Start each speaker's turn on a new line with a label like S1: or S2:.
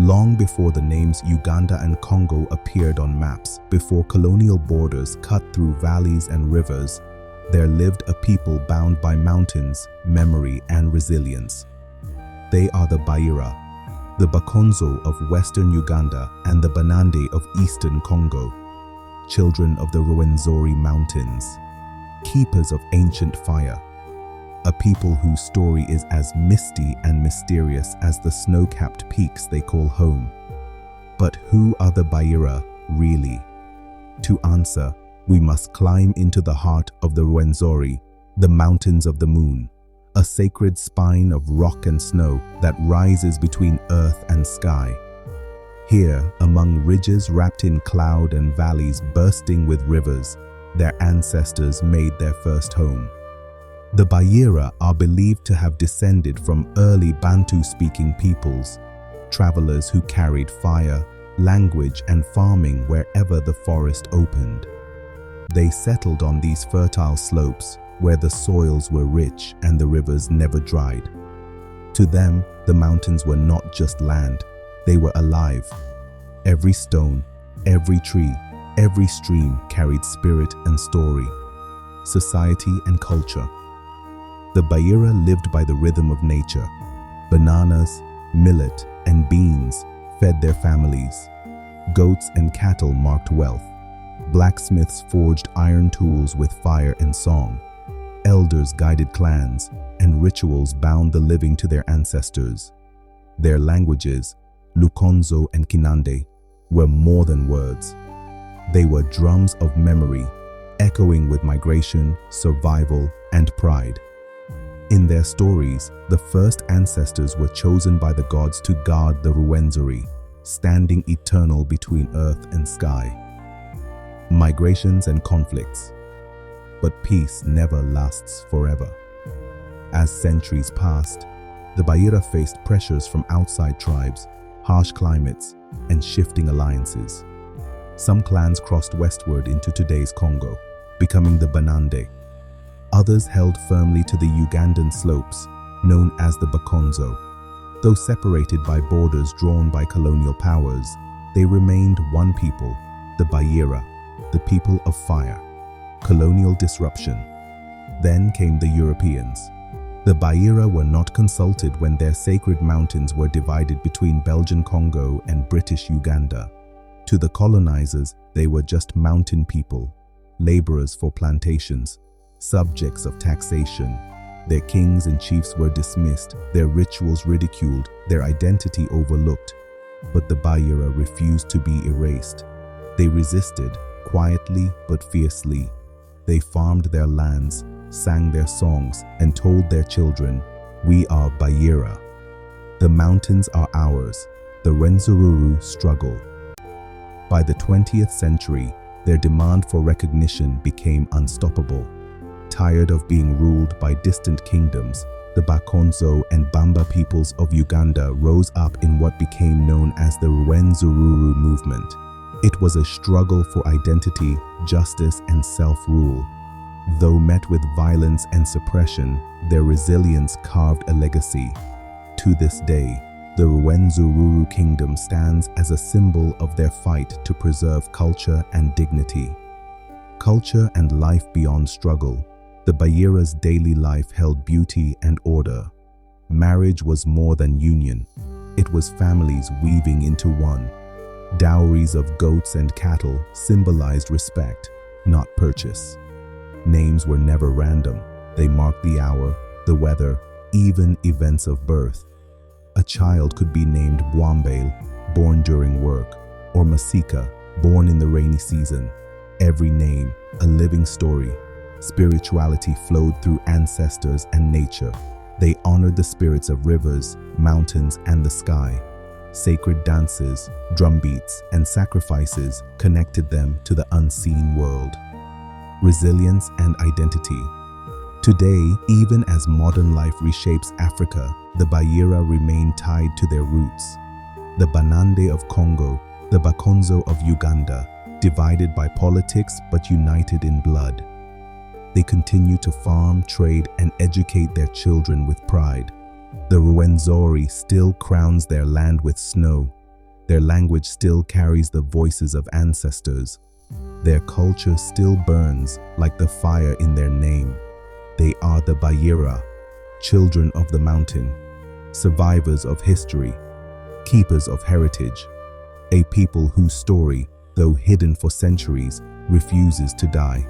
S1: Long before the names Uganda and Congo appeared on maps, before colonial borders cut through valleys and rivers, there lived a people bound by mountains, memory, and resilience. They are the Bayira, the Bakonzo of western Uganda and the Banande of eastern Congo, children of the Rwenzori mountains, keepers of ancient fire, a people whose story is as misty and mysterious as the snow-capped peaks they call home. But who are the Bayira really? To answer, we must climb into the heart of the Rwenzori, the mountains of the moon, a sacred spine of rock and snow that rises between earth and sky. Here, among ridges wrapped in cloud and valleys bursting with rivers, their ancestors made their first home. The Bayira are believed to have descended from early Bantu-speaking peoples, travelers who carried fire, language, and farming wherever the forest opened. They settled on these fertile slopes where the soils were rich and the rivers never dried. To them, the mountains were not just land, they were alive. Every stone, every tree, every stream carried spirit and story, society and culture. The Bayira lived by the rhythm of nature. Bananas, millet, and beans fed their families. Goats and cattle marked wealth. Blacksmiths forged iron tools with fire and song. Elders guided clans, and rituals bound the living to their ancestors. Their languages, Bakonzo and Banande, were more than words. They were drums of memory, echoing with migration, survival, and pride. In their stories, the first ancestors were chosen by the gods to guard the Rwenzori, standing eternal between earth and sky. Migrations and conflicts. But peace never lasts forever. As centuries passed, the Bayira faced pressures from outside tribes, harsh climates, and shifting alliances. Some clans crossed westward into today's Congo, becoming the Banande. Others held firmly to the Ugandan slopes, known as the Bakonzo. Though separated by borders drawn by colonial powers, they remained one people, the Bayira, the people of fire. Colonial disruption. Then came the Europeans. The Bayira were not consulted when their sacred mountains were divided between Belgian Congo and British Uganda. To the colonizers, they were just mountain people, laborers for plantations, subjects of taxation. Their kings and chiefs were dismissed, their rituals ridiculed, their identity overlooked. But the Bayira refused to be erased. They resisted, quietly but fiercely. They farmed their lands, sang their songs, and told their children, "We are Bayira. The mountains are ours." The Rwenzori struggle. By the 20th century, their demand for recognition became unstoppable. Tired of being ruled by distant kingdoms, the Bakonzo and Bamba peoples of Uganda rose up in what became known as the Rwenzori movement. It was a struggle for identity, justice, and self-rule. Though met with violence and suppression, their resilience carved a legacy. To this day, the Rwenzori kingdom stands as a symbol of their fight to preserve culture and dignity. Culture and life beyond struggle. The Bayira's daily life held beauty and order. Marriage was more than union. It was families weaving into one. Dowries of goats and cattle symbolized respect, not purchase. Names were never random. They marked the hour, the weather, even events of birth. A child could be named Bwambale, born during work, or Masika, born in the rainy season. Every name, a living story. Spirituality flowed through ancestors and nature. They honored the spirits of rivers, mountains, and the sky. Sacred dances, drumbeats, and sacrifices connected them to the unseen world. Resilience and identity. Today, even as modern life reshapes Africa, the Bayira remain tied to their roots. The Banande of Congo, the Bakonzo of Uganda, divided by politics but united in blood. They continue to farm, trade, and educate their children with pride. The Rwenzori still crowns their land with snow, Their language still carries the voices of ancestors. Their culture still burns like the fire in their name. They are the Bayira, children of the mountain, survivors of history, keepers of heritage, a people whose story, though hidden for centuries, refuses to die.